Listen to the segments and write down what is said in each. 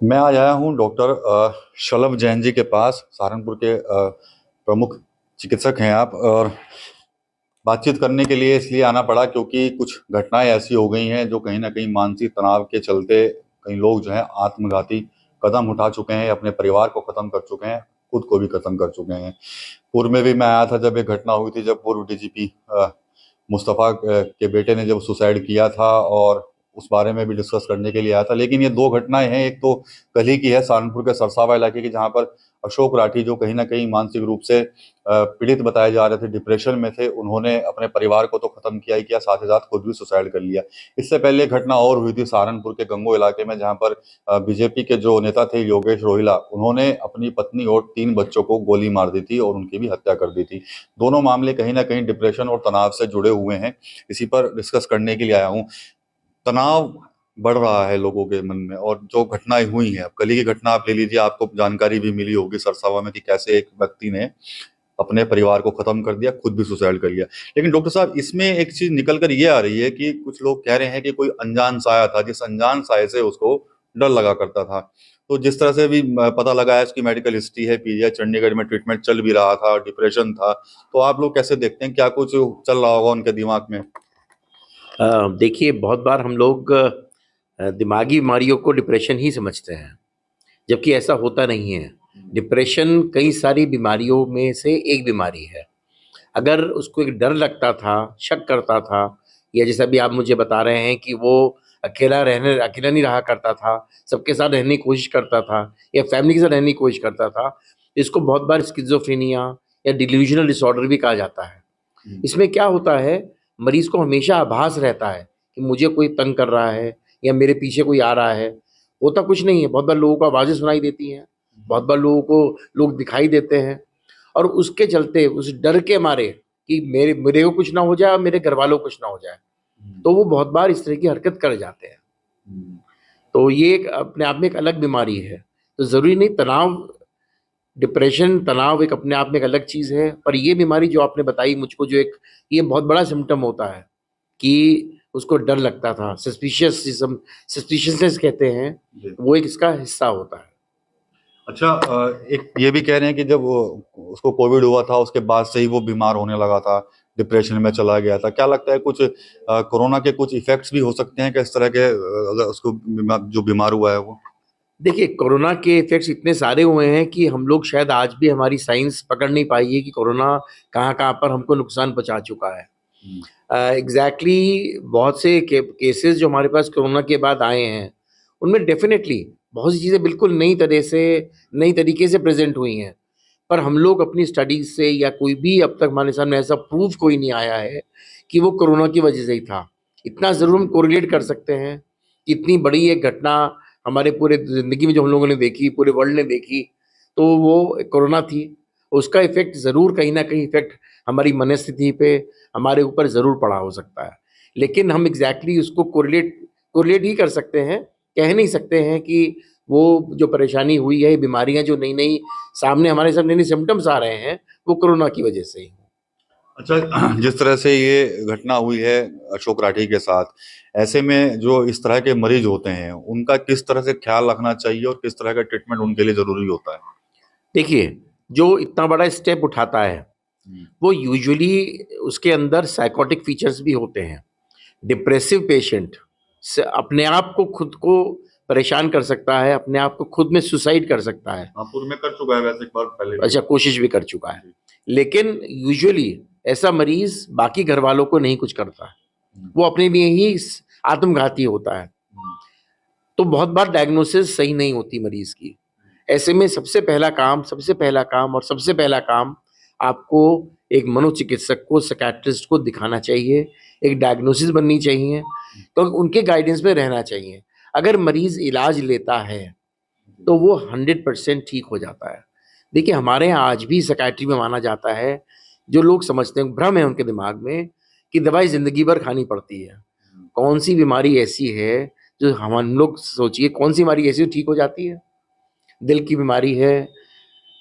मैं आज आया हूँ डॉक्टर शलभ जैन जी के पास। सहारनपुर के प्रमुख चिकित्सक हैं आप। और बातचीत करने के लिए इसलिए आना पड़ा क्योंकि कुछ घटनाएं ऐसी हो गई हैं जो कहीं ना कहीं मानसिक तनाव के चलते कई लोग जो है आत्मघाती कदम उठा चुके हैं, अपने परिवार को खत्म कर चुके हैं, खुद को भी खत्म कर चुके हैं। पूर्व में भी मैं आया था जब एक घटना हुई थी, जब पूर्व डीजीपी मुस्तफ़ा के बेटे ने जब सुसाइड किया था, और उस बारे में भी डिस्कस करने के लिए आया था। लेकिन ये दो घटनाएं हैं। एक तो कल ही की है सहारनपुर के सरसावा इलाके की, जहां पर अशोक राठी, जो कहीं ना कहीं मानसिक रूप से पीड़ित बताए जा रहे थे, डिप्रेशन में थे, उन्होंने अपने परिवार को तो खत्म किया ही किया, साथ ही साथ खुद भी सुसाइड कर लिया। इससे पहले एक घटना और हुई थी सहारनपुर के गंगो इलाके में, जहां पर बीजेपी के जो नेता थे योगेश रोहिला, उन्होंने अपनी पत्नी और 3 बच्चों को गोली मार दी थी और उनकी भी हत्या कर दी थी। दोनों मामले कहीं ना कहीं डिप्रेशन और तनाव से जुड़े हुए हैं। इसी पर डिस्कस करने के लिए आया हूँ। तनाव बढ़ रहा है लोगों के मन में, और जो घटनाएं हुई हैं, अब कल ही की घटना आप ले लीजिए, आपको जानकारी भी मिली होगी सरसावा में कि कैसे एक व्यक्ति ने अपने परिवार को खत्म कर दिया, खुद भी सुसाइड कर लिया। लेकिन डॉक्टर साहब, इसमें एक चीज निकल कर ये आ रही है कि कुछ लोग कह रहे हैं कि कोई अनजान साया था, जिस अनजान साये से उसको डर लगा करता था। तो जिस तरह से भी पता लगा है, उसकी मेडिकल हिस्ट्री है, पीजीआई चंडीगढ़ में ट्रीटमेंट चल भी रहा था, डिप्रेशन था। तो आप लोग कैसे देखते हैं, क्या कुछ चल रहा होगा उनके दिमाग में? देखिए, बहुत बार हम लोग दिमागी बीमारियों को डिप्रेशन ही समझते हैं, जबकि ऐसा होता नहीं है। डिप्रेशन कई सारी बीमारियों में से एक बीमारी है। अगर उसको एक डर लगता था, शक करता था, या जैसा भी आप मुझे बता रहे हैं कि वो अकेला नहीं रहा करता था, सबके साथ रहने की कोशिश करता था या फैमिली के साथ रहने की कोशिश करता था, इसको बहुत बार स्किज़ोफ्रेनिया या डिल्यूज़नल डिसऑर्डर भी कहा जाता है। इसमें क्या होता है, मरीज़ को हमेशा आभास रहता है कि मुझे कोई तंग कर रहा है या मेरे पीछे कोई आ रहा है। होता कुछ नहीं है, बहुत बार लोगों को आवाज़ें सुनाई देती हैं, बहुत बार लोगों को लोग दिखाई देते हैं, और उसके चलते, उस डर के मारे कि मेरे मेरे को कुछ ना हो जाए और मेरे घरवालों को कुछ ना हो जाए, तो वो बहुत बार इस तरह की हरकत कर जाते हैं। तो ये एक अपने आप में एक अलग बीमारी है। तो ज़रूरी नहीं तनाव, डिप्रेशन, तनाव एक अपने आप में एक अलग चीज़ है, पर ये बीमारी जो आपने बताई मुझको, जो एक ये बहुत बड़ा सिम्पटम होता है कि उसको डर लगता था, सस्पिशियसनेस कहते हैं, जी। वो एक इसका हिस्सा होता है। अच्छा, एक ये भी कह रहे हैं कि जब उसको कोविड हुआ था, उसके बाद से ही वो बीमार होने लगा था, डिप्रेशन में चला गया था। क्या लगता है, कुछ कोरोना के कुछ इफेक्ट्स भी हो सकते हैं क्या इस तरह के, अगर उसको जो बीमार हुआ है वो? देखिए, कोरोना के इफ़ेक्ट्स इतने सारे हुए हैं कि हम लोग शायद आज भी हमारी साइंस पकड़ नहीं पाई है कि कोरोना कहाँ-कहाँ पर हमको नुकसान पहुँचा चुका है। एग्ज़ैक्टली बहुत से केसेज़ जो हमारे पास कोरोना के बाद आए हैं, उनमें डेफ़िनेटली बहुत सी चीज़ें बिल्कुल नई तरीके से प्रेज़ेंट हुई हैं। पर हम लोग अपनी स्टडीज़ से या कोई भी अब तक हमारे सामने ऐसा प्रूफ़ कोई नहीं आया है कि वो कोरोना की वजह से ही था। इतना ज़रूर हम कोरिलेट कर सकते हैं कि इतनी बड़ी एक घटना हमारे पूरे ज़िंदगी में जो हम लोगों ने देखी, पूरे वर्ल्ड ने देखी, तो वो कोरोना थी। उसका इफ़ेक्ट ज़रूर कहीं न कहीं इफ़ेक्ट हमारी मनस्थिति पे, हमारे ऊपर ज़रूर पड़ा हो सकता है। लेकिन हम एग्ज़ैक्टली उसको कोरिलेट ही कर सकते हैं, कह नहीं सकते हैं कि वो जो परेशानी हुई है, बीमारियाँ जो नई-नई सामने हमारे सामने नए सिम्पटम्स आ रहे हैं, वो कोरोना की वजह से ही। अच्छा, जिस तरह से ये घटना हुई है अशोक राठी के साथ, ऐसे में जो इस तरह के मरीज होते हैं, उनका किस तरह से ख्याल रखना चाहिए और किस तरह का ट्रीटमेंट उनके लिए ज़रूरी होता है? देखिए, जो इतना बड़ा स्टेप उठाता है, हुँ। वो यूजुअली उसके अंदर साइकोटिक फीचर्स भी होते हैं। डिप्रेसिव पेशेंट अपने आप को खुद को परेशान कर सकता है, अपने आप को खुद में सुसाइड कर सकता है। हाँ, पूर्व में कर चुका है वैसे एक बार पहले भी। अच्छा, कोशिश भी कर चुका है। जी। लेकिन यूजुअली ऐसा मरीज़ बाकी घरवालों को नहीं कुछ करता है। हुँ, वो अपने लिए ही आत्मघाती होता है। हुँ, तो बहुत बार डायग्नोसिस सही नहीं होती मरीज़ की। ऐसे में सबसे पहला काम आपको एक मनोचिकित्सक को, साइकियाट्रिस्ट को दिखाना चाहिए, एक डायग्नोसिस बननी चाहिए, तो उनके गाइडेंस में रहना चाहिए। अगर मरीज़ इलाज लेता है, जी। तो वो 100% ठीक हो जाता है। देखिए, हमारे यहाँ आज भी साइकियाट्री में माना जाता है, जो लोग समझते हैं, भ्रम है उनके दिमाग में कि दवाई ज़िंदगी भर खानी पड़ती है। हुँ, कौन-सी बीमारी ऐसी है, जो हम लोग सोचिए कौन-सी बीमारी ऐसी ठीक हो जाती है? दिल की बीमारी है,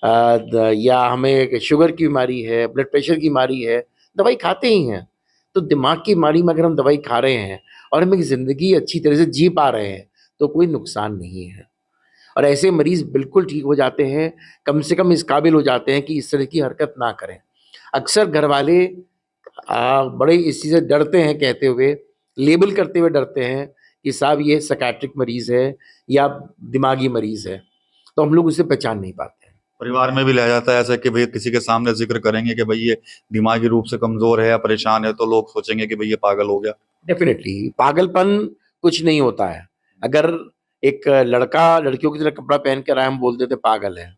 या हमें शुगर की बीमारी है, ब्लड प्रेशर की बीमारी है, दवाई खाते ही हैं। तो दिमाग की बीमारी में अगर हम दवाई खा रहे हैं और हम एक ज़िंदगी अच्छी तरह से जी पा रहे हैं, तो कोई नुकसान नहीं है। और ऐसे मरीज बिल्कुल ठीक हो जाते हैं, कम से कम इस काबिल हो जाते हैं कि इस तरह की हरकत ना करें। अक्सर घर वाले बड़े इस चीज़ से डरते हैं, कहते हुए, लेबल करते हुए डरते हैं कि साहब ये साइकियाट्रिक मरीज है या दिमागी मरीज है, तो हम लोग उसे पहचान नहीं पाते हैं। परिवार में भी लिया जाता है ऐसा कि भाई किसी के सामने जिक्र करेंगे कि भाई ये दिमागी रूप से कमजोर है या परेशान है तो लोग सोचेंगे कि भाई ये पागल हो गया। डेफिनेटली पागलपन कुछ नहीं होता है। अगर एक लड़का लड़कियों की तरह कपड़ा पहन कर आए, हम बोल देते पागल है,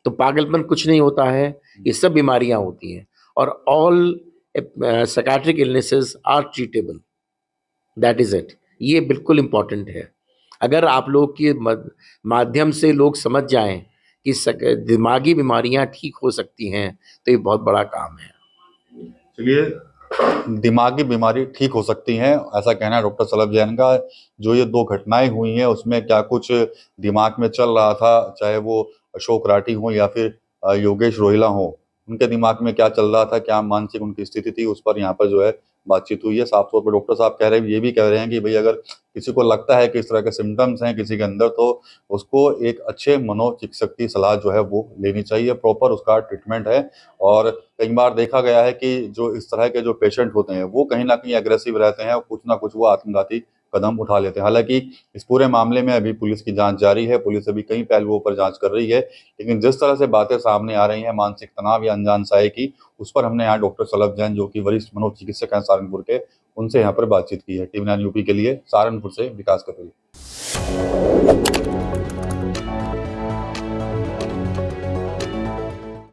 तो पागलपन कुछ नहीं होता है। ये सब बीमारियां होती हैं और all psychiatric illnesses are treatable, that is it. ये बिल्कुल इम्पॉर्टेंट है। अगर आप लोग के माध्यम से लोग समझ जाएं कि दिमागी बीमारियां ठीक हो सकती हैं, तो ये बहुत बड़ा काम है। चलिए, दिमागी बीमारी ठीक हो सकती हैं ऐसा कहना है डॉक्टर शलभ जैन का। जो ये दो घटनाएं हुई हैं उसमें क्या कुछ दिमाग में चल रहा था, चाहे वो अशोक राठी हो या फिर योगेश रोहिला हो, उनके दिमाग में क्या चल रहा था, क्या मानसिक उनकी स्थिति थी, उस पर यहाँ पर जो है बातचीत हुई है। साफ तौर पर डॉक्टर साहब कह रहे हैं, ये भी कह रहे हैं कि भाई अगर किसी को लगता है कि इस तरह के सिम्टम्स हैं किसी के अंदर, तो उसको एक अच्छे मनोचिकित्सक की सलाह जो है वो लेनी चाहिए, प्रॉपर उसका ट्रीटमेंट है। और कई बार देखा गया है कि जो इस तरह के जो पेशेंट होते हैं वो कहीं ना कहीं एग्रेसिव रहते हैं और कुछ ना कुछ वो आत्मघाती कदम उठा लेते हैं। हालांकि इस पूरे मामले में अभी पुलिस की जांच जारी है, पुलिस अभी कई पहलुओं पर जांच कर रही है, लेकिन जिस तरह से बातें सामने आ रही हैं मानसिक तनाव या अनजान साये की, उस पर हमने यहाँ डॉक्टर शलभ जैन जो कि वरिष्ठ मनोचिकित्सक हैं सहारनपुर के, उनसे यहाँ पर बातचीत की है। टीवी 9 यूपी के लिए सहारनपुर से विकास कपिल।